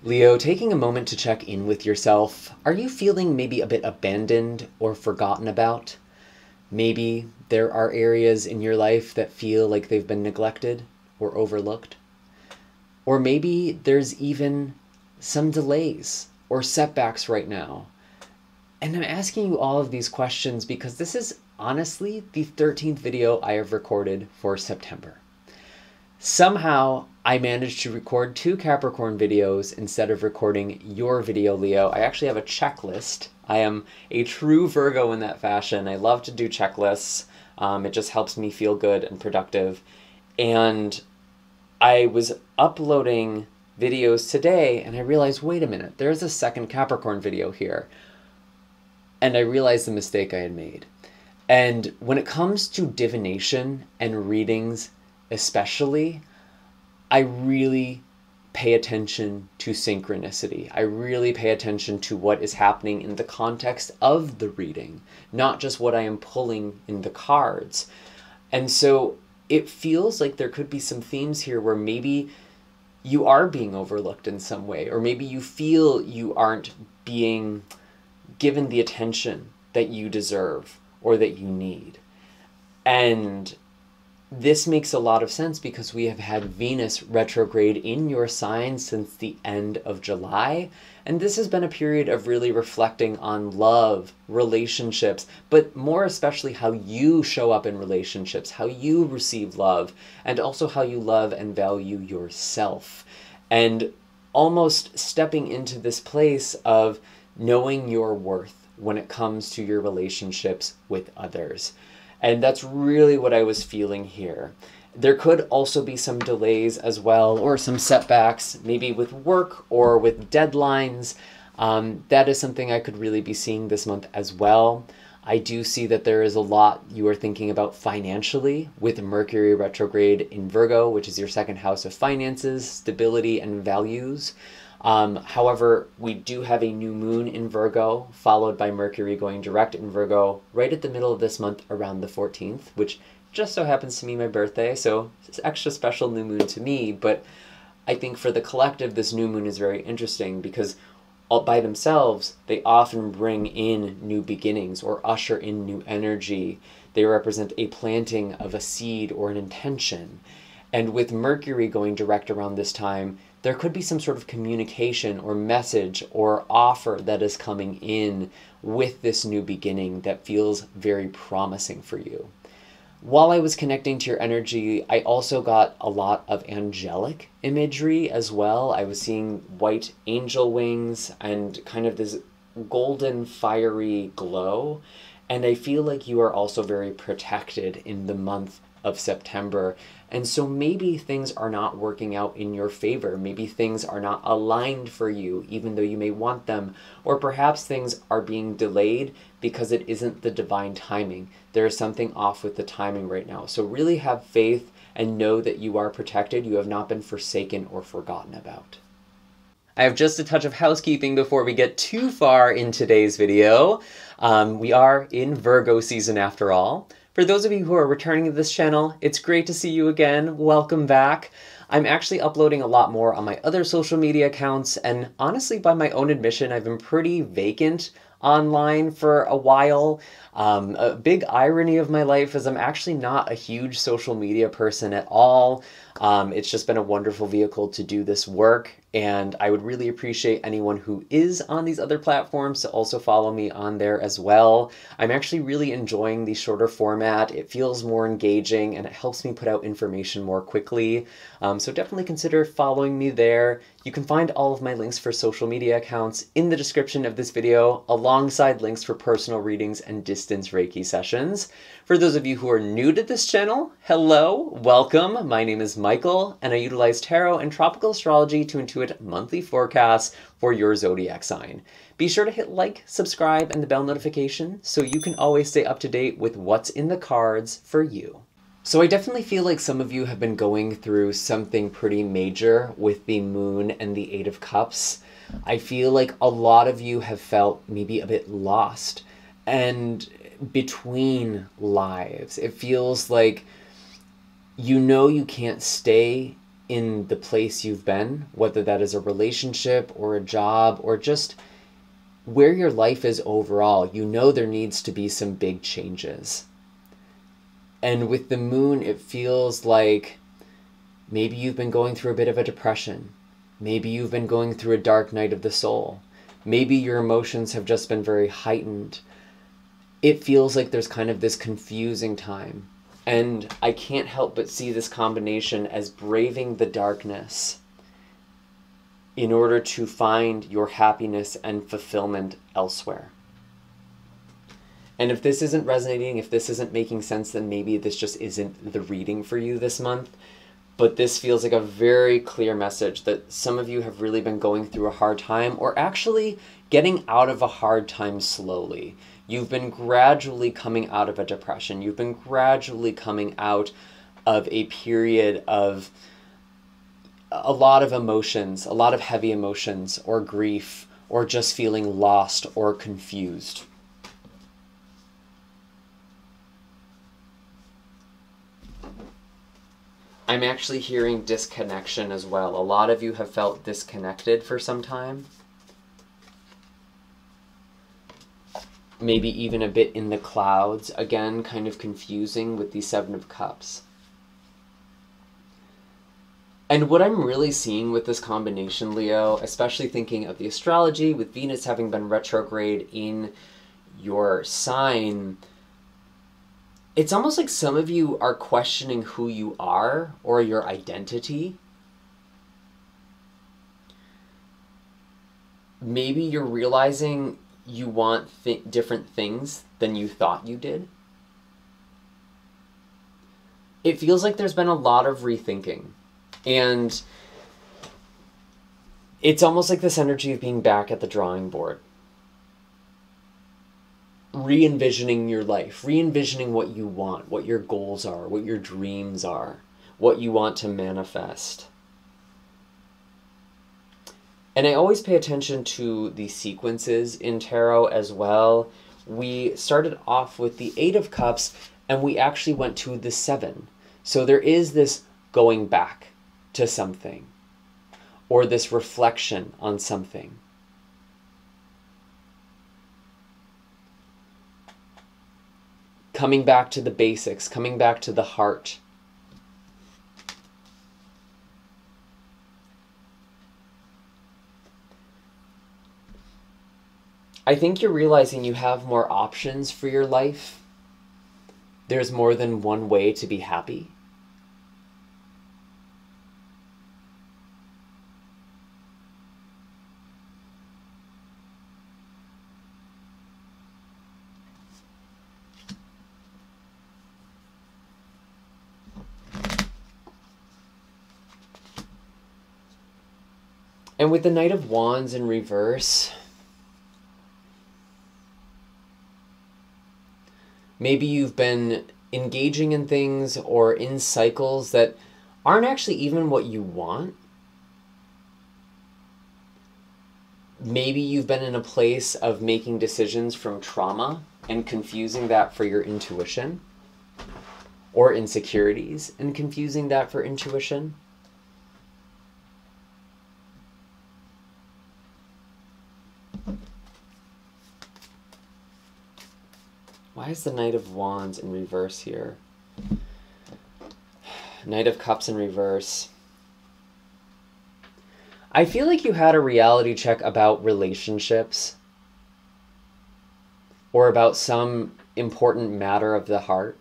Leo, taking a moment to check in with yourself, are you feeling maybe a bit abandoned or forgotten about? Maybe there are areas in your life that feel like they've been neglected or overlooked. Or maybe there's even some delays or setbacks right now. And I'm asking you all of these questions because this is honestly the 13th video I have recorded for September. Somehow, I managed to record 2 Capricorn videos instead of recording your video, Leo. I actually have a checklist. I am a true Virgo in that fashion. I love to do checklists. It just helps me feel good and productive. And I was uploading videos today, and I realized, wait a minute, there's a second Capricorn video here. And I realized the mistake I had made. And when it comes to divination and readings, especially, I really pay attention to synchronicity. I really pay attention to what is happening in the context of the reading, not just what I am pulling in the cards. And so it feels like there could be some themes here where maybe you are being overlooked in some way, or maybe you feel you aren't being given the attention that you deserve or that you need. And this makes a lot of sense because we have had Venus retrograde in your sign since the end of July. And this has been a period of really reflecting on love, relationships, but more especially how you show up in relationships, how you receive love, and also how you love and value yourself. And almost stepping into this place of knowing your worth when it comes to your relationships with others. And that's really what I was feeling here. There could also be some delays as well, or some setbacks, maybe with work or with deadlines. That is something I could really be seeing this month as well. I do see that there is a lot you are thinking about financially with Mercury retrograde in Virgo, which is your second house of finances, stability, and values. However, we do have a new moon in Virgo, followed by Mercury going direct in Virgo right at the middle of this month around the 14th, which just so happens to be my birthday, so it's an extra special new moon to me. But I think for the collective, this new moon is very interesting because all by themselves, they often bring in new beginnings or usher in new energy. They represent a planting of a seed or an intention. And with Mercury going direct around this time, there could be some sort of communication or message or offer that is coming in with this new beginning that feels very promising for you. While I was connecting to your energy, I also got a lot of angelic imagery as well. I was seeing white angel wings and kind of this golden fiery glow. And I feel like you are also very protected in the month of September. And so maybe things are not working out in your favor. Maybe things are not aligned for you, even though you may want them. Or perhaps things are being delayed because it isn't the divine timing. There is something off with the timing right now. So really have faith and know that you are protected. You have not been forsaken or forgotten about. I have just a touch of housekeeping before we get too far in today's video. We are in Virgo season after all. For those of you who are returning to this channel, it's great to see you again. Welcome back. I'm actually uploading a lot more on my other social media accounts, and honestly, by my own admission, I've been pretty vacant online for a while. A big irony of my life is I'm actually not a huge social media person at all. It's just been a wonderful vehicle to do this work, and I would really appreciate anyone who is on these other platforms to also follow me on there as well. I'm actually really enjoying the shorter format. It feels more engaging, and it helps me put out information more quickly. So definitely consider following me there. You can find all of my links for social media accounts in the description of this video, alongside links for personal readings and distance Reiki sessions. For those of you who are new to this channel, hello, welcome. My name is Michael, and I utilize tarot and tropical astrology to intuit monthly forecasts for your zodiac sign. Be sure to hit like, subscribe, and the bell notification so you can always stay up to date with what's in the cards for you. So I definitely feel like some of you have been going through something pretty major with the Moon and the Eight of Cups. I feel like a lot of you have felt maybe a bit lost and between lives. It feels like you know you can't stay in the place you've been, whether that is a relationship or a job or just where your life is overall. You know there needs to be some big changes. And with the moon, it feels like maybe you've been going through a bit of a depression. Maybe you've been going through a dark night of the soul. Maybe your emotions have just been very heightened. It feels like there's kind of this confusing time. And I can't help but see this combination as braving the darkness in order to find your happiness and fulfillment elsewhere. And if this isn't resonating, if this isn't making sense, then maybe this just isn't the reading for you this month. But this feels like a very clear message that some of you have really been going through a hard time, or actually getting out of a hard time slowly. You've been gradually coming out of a depression. You've been gradually coming out of a period of a lot of emotions, a lot of heavy emotions, or grief, or just feeling lost or confused. I'm actually hearing disconnection as well. A lot of you have felt disconnected for some time. Maybe even a bit in the clouds. Again, kind of confusing with the Seven of Cups. And what I'm really seeing with this combination, Leo, especially thinking of the astrology, with Venus having been retrograde in your sign, it's almost like some of you are questioning who you are or your identity. Maybe you're realizing you want different things than you thought you did. It feels like there's been a lot of rethinking. And it's almost like this energy of being back at the drawing board. Re-envisioning your life, re-envisioning what you want, what your goals are, what your dreams are, what you want to manifest. And I always pay attention to the sequences in tarot as well. We started off with the Eight of Cups, and we actually went to the Seven. So there is this going back to something, or this reflection on something. Coming back to the basics, coming back to the heart. I think you're realizing you have more options for your life. There's more than one way to be happy. And with the Knight of Wands in reverse, maybe you've been engaging in things or in cycles that aren't actually even what you want. Maybe you've been in a place of making decisions from trauma and confusing that for your intuition, or insecurities and confusing that for intuition. Why is the Knight of Wands in reverse here? Knight of Cups in reverse. I feel like you had a reality check about relationships, or about some important matter of the heart.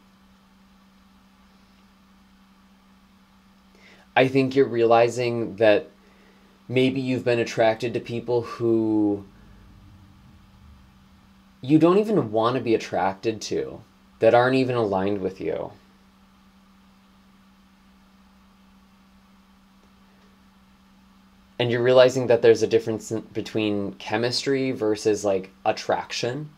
I think you're realizing that maybe you've been attracted to people who you don't even want to be attracted to, that aren't even aligned with you. And you're realizing that there's a difference between chemistry versus like attraction.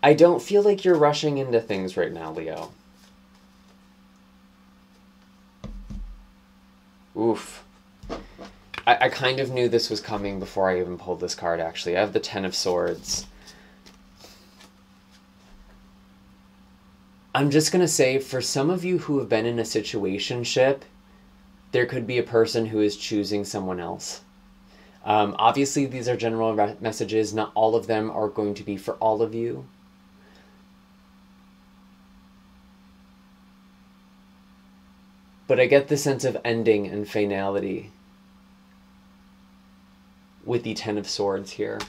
I don't feel like you're rushing into things right now, Leo. I kind of knew this was coming before I even pulled this card, actually. I have the Ten of Swords. I'm just going to say, for some of you who have been in a situationship, there could be a person who is choosing someone else. Obviously, these are general messages. Not all of them are going to be for all of you. But I get the sense of ending and finality with the Ten of Swords here.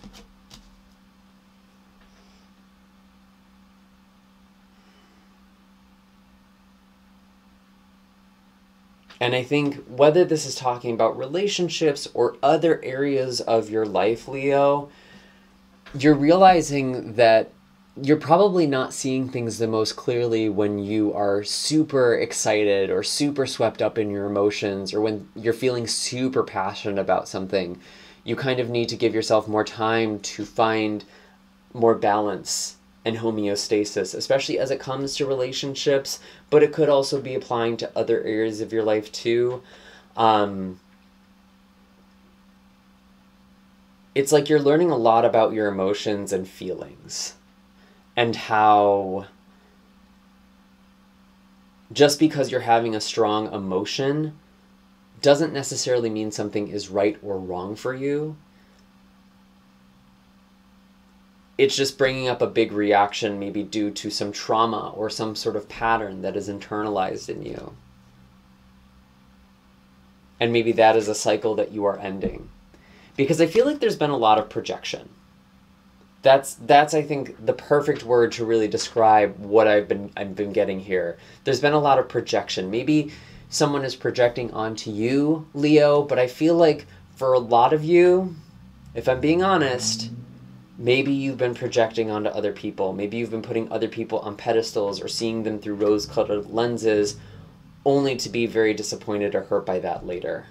And I think whether this is talking about relationships or other areas of your life, Leo, you're realizing that you're probably not seeing things the most clearly when you are super excited or super swept up in your emotions, or when you're feeling super passionate about something. You kind of need to give yourself more time to find more balance and homeostasis, especially as it comes to relationships, but it could also be applying to other areas of your life too. It's like you're learning a lot about your emotions and feelings, and how just because you're having a strong emotion doesn't necessarily mean something is right or wrong for you. It's just bringing up a big reaction, maybe due to some trauma or some sort of pattern that is internalized in you. And maybe that is a cycle that you are ending. Because I feel like there's been a lot of projection. That's I think, the perfect word to really describe what I've been getting here. There's been a lot of projection. Maybe someone is projecting onto you, Leo, but I feel like for a lot of you, if I'm being honest, maybe you've been projecting onto other people. Maybe you've been putting other people on pedestals or seeing them through rose-colored lenses, only to be very disappointed or hurt by that later.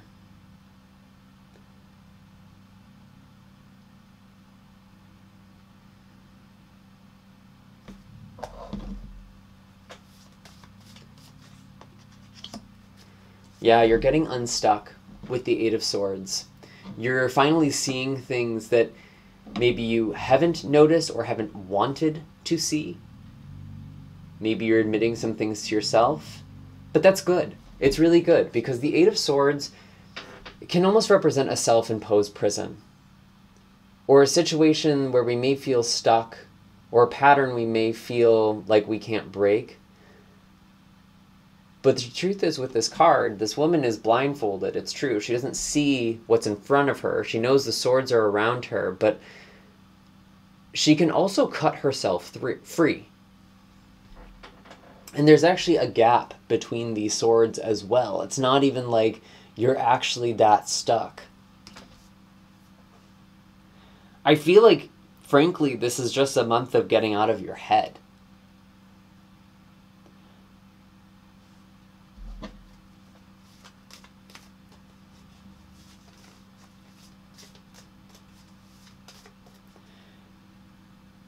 Yeah, you're getting unstuck with the Eight of Swords. You're finally seeing things that maybe you haven't noticed or haven't wanted to see. Maybe you're admitting some things to yourself, but that's good. It's really good, because the Eight of Swords can almost represent a self-imposed prison, or a situation where we may feel stuck, or a pattern we may feel like we can't break. But the truth is, with this card, this woman is blindfolded. It's true. She doesn't see what's in front of her. She knows the swords are around her, but she can also cut herself free. And there's actually a gap between these swords as well. It's not even like you're actually that stuck. I feel like, frankly, this is just a month of getting out of your head.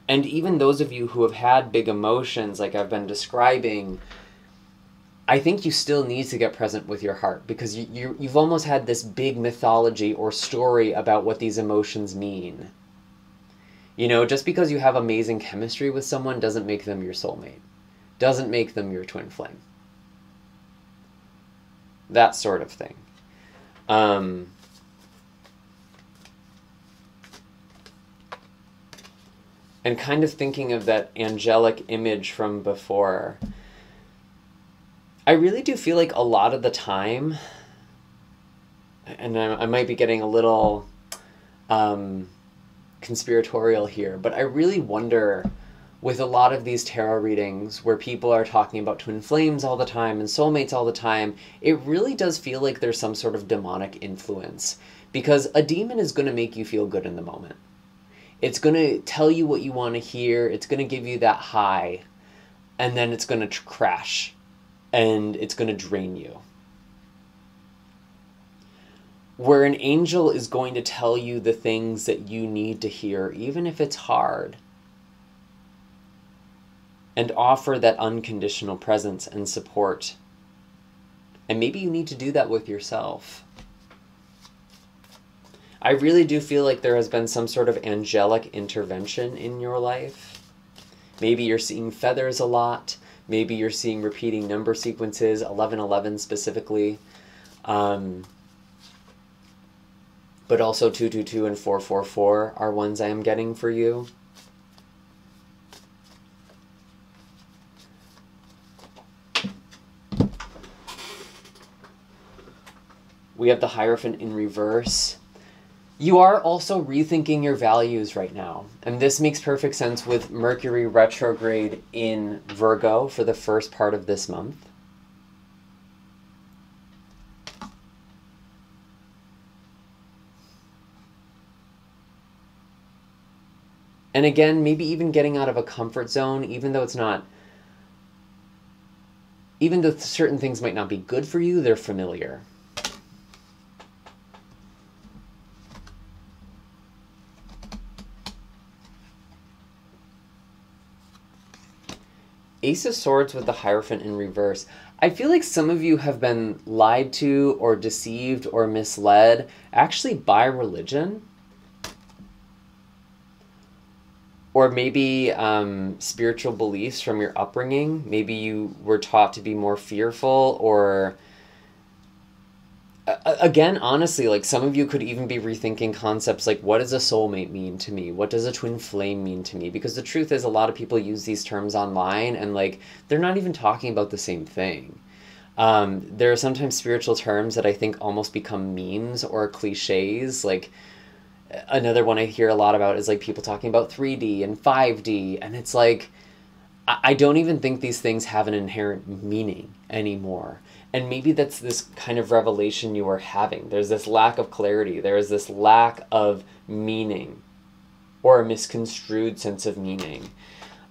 And even those of you who have had big emotions, like I've been describing, I think you still need to get present with your heart, because you've almost had this big mythology or story about what these emotions mean. You know, just because you have amazing chemistry with someone doesn't make them your soulmate. Doesn't make them your twin flame. That sort of thing. And kind of thinking of that angelic image from before, I really do feel like a lot of the time, and I might be getting a little conspiratorial here, but I really wonder, with a lot of these tarot readings where people are talking about twin flames all the time and soulmates all the time, it really does feel like there's some sort of demonic influence. Because a demon is going to make you feel good in the moment. It's going to tell you what you want to hear. It's going to give you that high. And then it's going to crash. And it's going to drain you. Where an angel is going to tell you the things that you need to hear, even if it's hard. And offer that unconditional presence and support. And maybe you need to do that with yourself. I really do feel like there has been some sort of angelic intervention in your life. Maybe you're seeing feathers a lot. Maybe you're seeing repeating number sequences, 1111 specifically. But also 222 and 444 are ones I am getting for you. We have the Hierophant in reverse. You are also rethinking your values right now. And this makes perfect sense with Mercury retrograde in Virgo for the first part of this month. And again, maybe even getting out of a comfort zone, even though certain things might not be good for you, they're familiar. Ace of Swords with the Hierophant in reverse. I feel like some of you have been lied to or deceived or misled, actually by religion. Or maybe spiritual beliefs from your upbringing. Maybe you were taught to be more fearful, or again, honestly, like some of you could even be rethinking concepts like, what does a soulmate mean to me? What does a twin flame mean to me? Because the truth is, a lot of people use these terms online and like they're not even talking about the same thing. There are sometimes spiritual terms that I think almost become memes or cliches. Like another one I hear a lot about is like people talking about 3D and 5D, and it's like I don't even think these things have an inherent meaning anymore. And maybe that's this kind of revelation you are having. There's this lack of clarity. There is this lack of meaning, or a misconstrued sense of meaning.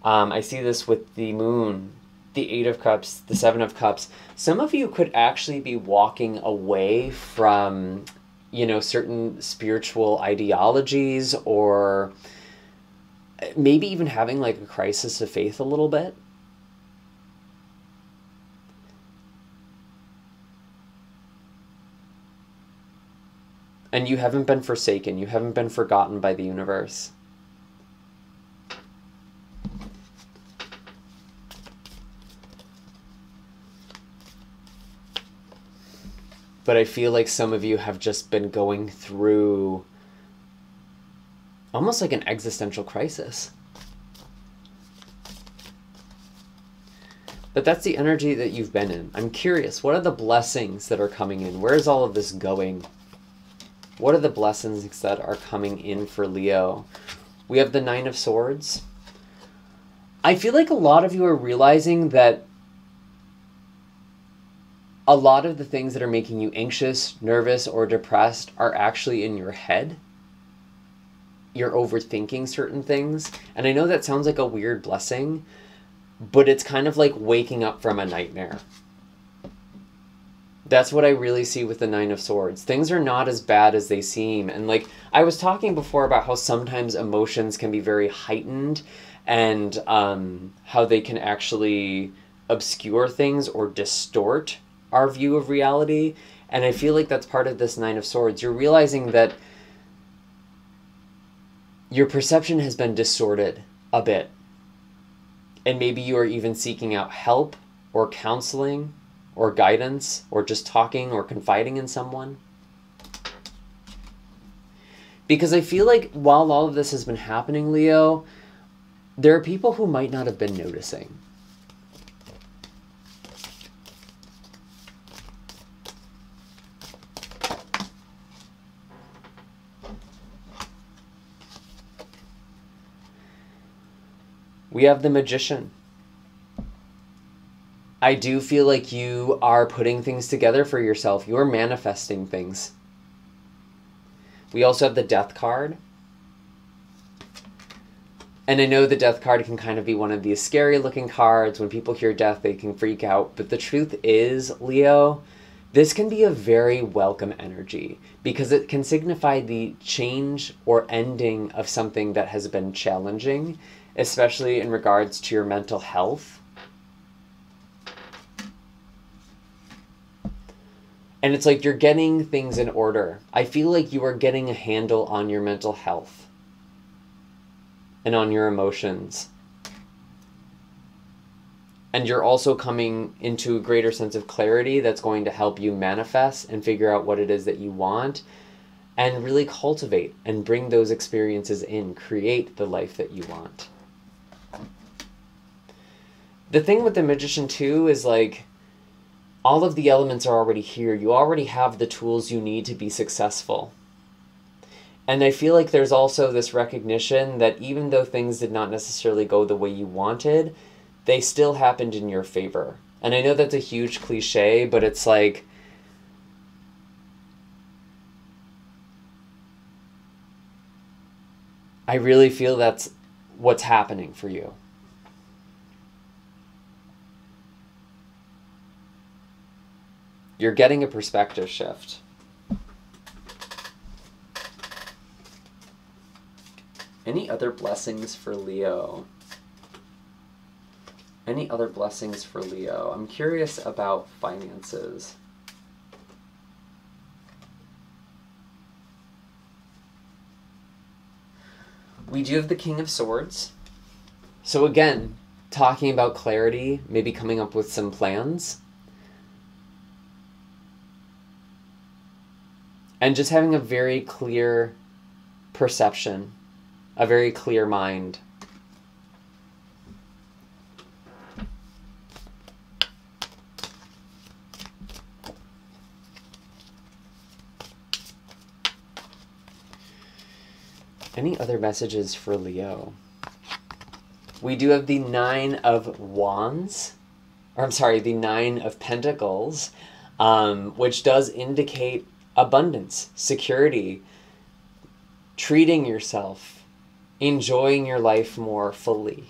I see this with the moon, the 8 of Cups, the 7 of Cups. Some of you could actually be walking away from, you know, certain spiritual ideologies, or maybe even having like a crisis of faith a little bit. And you haven't been forsaken. You haven't been forgotten by the universe. But I feel like some of you have just been going through almost like an existential crisis. But that's the energy that you've been in. I'm curious, what are the blessings that are coming in? Where is all of this going? What are the blessings that are coming in for Leo? We have the 9 of Swords. I feel like a lot of you are realizing that a lot of the things that are making you anxious, nervous, or depressed are actually in your head. You're overthinking certain things. And I know that sounds like a weird blessing, but it's kind of like waking up from a nightmare. That's what I really see with the 9 of Swords. Things are not as bad as they seem. And like I was talking before about how sometimes emotions can be very heightened, and how they can actually obscure things or distort our view of reality. And I feel like that's part of this 9 of Swords. You're realizing that your perception has been distorted a bit. And maybe you are even seeking out help or counseling or guidance, or just talking or confiding in someone. Because I feel like while all of this has been happening, Leo, there are people who might not have been noticing. We have the Magician. I do feel like you are putting things together for yourself. You are manifesting things. We also have the Death card. And I know the Death card can kind of be one of these scary looking cards. When people hear death, they can freak out. But the truth is, Leo, this can be a very welcome energy, because it can signify the change or ending of something that has been challenging, especially in regards to your mental health. And it's like you're getting things in order. I feel like you are getting a handle on your mental health and on your emotions. And you're also coming into a greater sense of clarity that's going to help you manifest and figure out what it is that you want and really cultivate and bring those experiences in, create the life that you want. The thing with the Magician too is like, all of the elements are already here. You already have the tools you need to be successful. And I feel like there's also this recognition that even though things did not necessarily go the way you wanted, they still happened in your favor. And I know that's a huge cliche, but it's like, I really feel that's what's happening for you. You're getting a perspective shift. Any other blessings for Leo? Any other blessings for Leo? I'm curious about finances. We do have the King of Swords. So again, talking about clarity, maybe coming up with some plans. And just having a very clear perception, a very clear mind. Any other messages for Leo? We do have the Nine of Wands, or I'm sorry, the Nine of Pentacles, which does indicate abundance, security, treating yourself, enjoying your life more fully.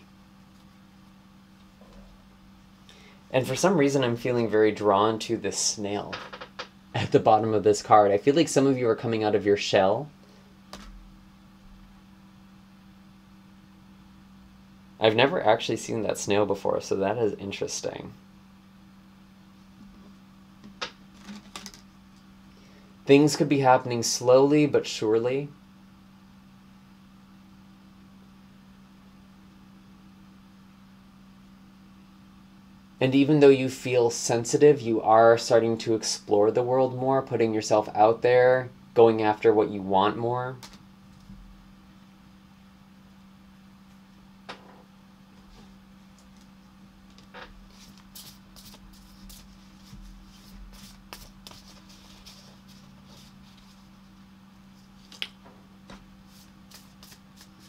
And for some reason, I'm feeling very drawn to this snail at the bottom of this card. I feel like some of you are coming out of your shell. I've never actually seen that snail before, so that is interesting. Things could be happening slowly but surely. And even though you feel sensitive, you are starting to explore the world more, putting yourself out there, going after what you want more.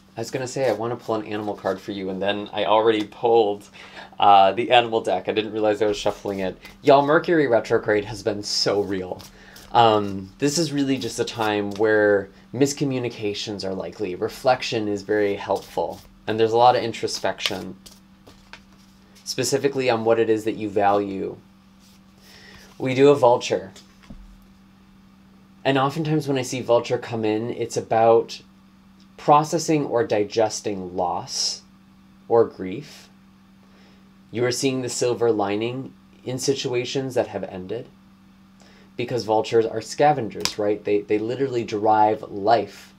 I was going to say I want to pull an animal card for you, and then I already pulled the animal deck. I didn't realize I was shuffling it. Y'all, Mercury retrograde has been so real. This is really just a time where miscommunications are likely. Reflection is very helpful, and there's a lot of introspection, specifically on what it is that you value. We do a vulture. And oftentimes when I see vulture come in, it's about processing or digesting loss or grief. You are seeing the silver lining in situations that have ended, because vultures are scavengers, right? They literally derive life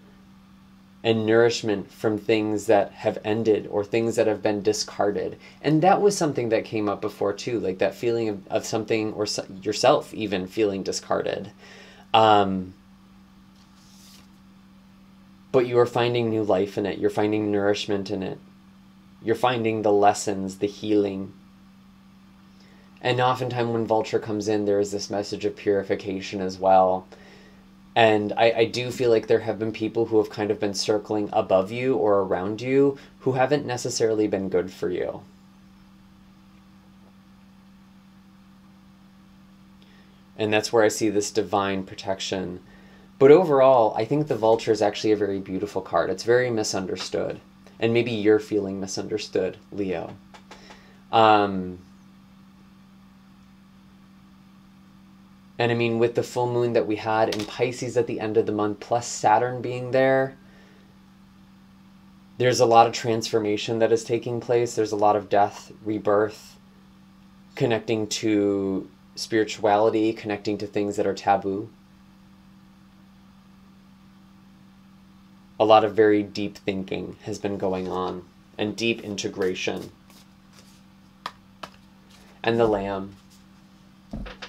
and nourishment from things that have ended or things that have been discarded. And that was something that came up before too, like that feeling of something, or yourself even feeling discarded. But you are finding new life in it. You're finding nourishment in it. You're finding the lessons, the healing. And oftentimes when vulture comes in, there is this message of purification as well. And I do feel like there have been people who have kind of been circling above you or around you who haven't necessarily been good for you. And that's where I see this divine protection. But overall, I think the vulture is actually a very beautiful card. It's very misunderstood. And maybe you're feeling misunderstood, Leo. And I mean, with the full moon that we had in Pisces at the end of the month, plus Saturn being there, there's a lot of transformation that is taking place. There's a lot of death, rebirth, connecting to spirituality, connecting to things that are taboo. A lot of very deep thinking has been going on, and deep integration. And the Lamb,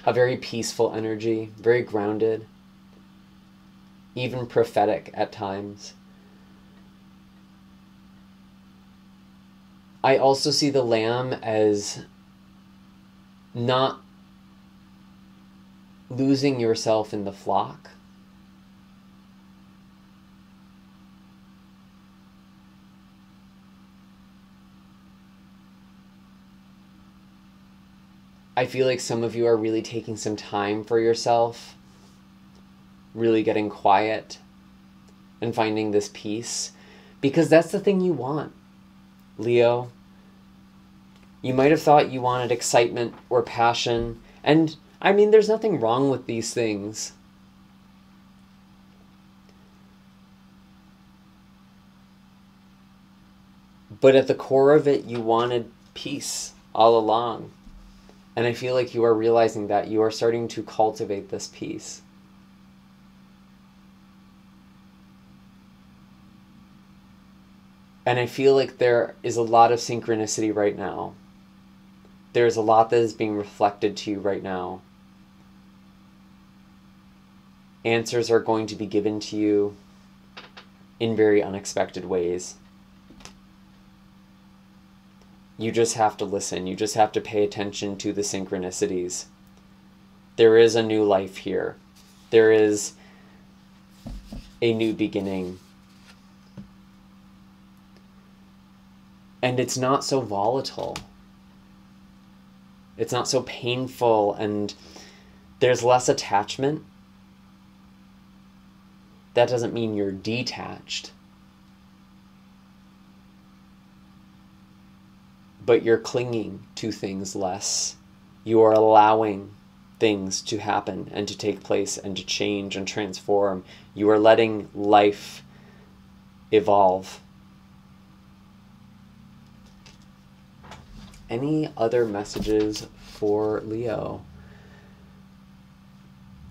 a very peaceful energy, very grounded, even prophetic at times. I also see the Lamb as not losing yourself in the flock. I feel like some of you are really taking some time for yourself, really getting quiet and finding this peace, because that's the thing you want, Leo. You might have thought you wanted excitement or passion, and I mean, there's nothing wrong with these things. But at the core of it, you wanted peace all along. And I feel like you are realizing that you are starting to cultivate this peace. And I feel like there is a lot of synchronicity right now. There's a lot that is being reflected to you right now. Answers are going to be given to you in very unexpected ways. You just have to listen. You just have to pay attention to the synchronicities. There is a new life here. There is a new beginning. And it's not so volatile. It's not so painful, and there's less attachment. That doesn't mean you're detached. But you're clinging to things less. You are allowing things to happen and to take place and to change and transform. You are letting life evolve. Any other messages for Leo?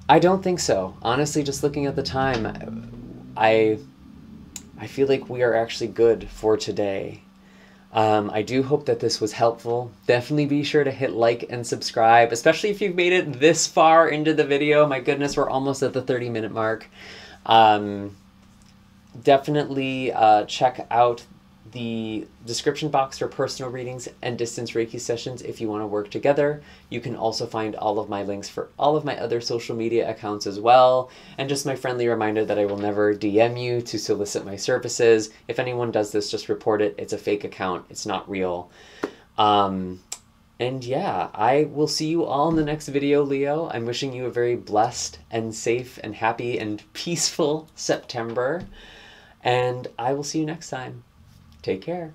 I don't think so. Honestly, just looking at the time, I feel like we are actually good for today. I do hope that this was helpful. Definitely be sure to hit like and subscribe, especially if you've made it this far into the video. My goodness, we're almost at the 30-minute mark. Definitely check out the description box for personal readings and distance Reiki sessions if you want to work together. You can also find all of my links for all of my other social media accounts as well. And just my friendly reminder that I will never DM you to solicit my services. If anyone does this, just report it. It's a fake account. It's not real. And yeah, I will see you all in the next video, Leo. I'm wishing you a very blessed and safe and happy and peaceful September. And I will see you next time. Take care.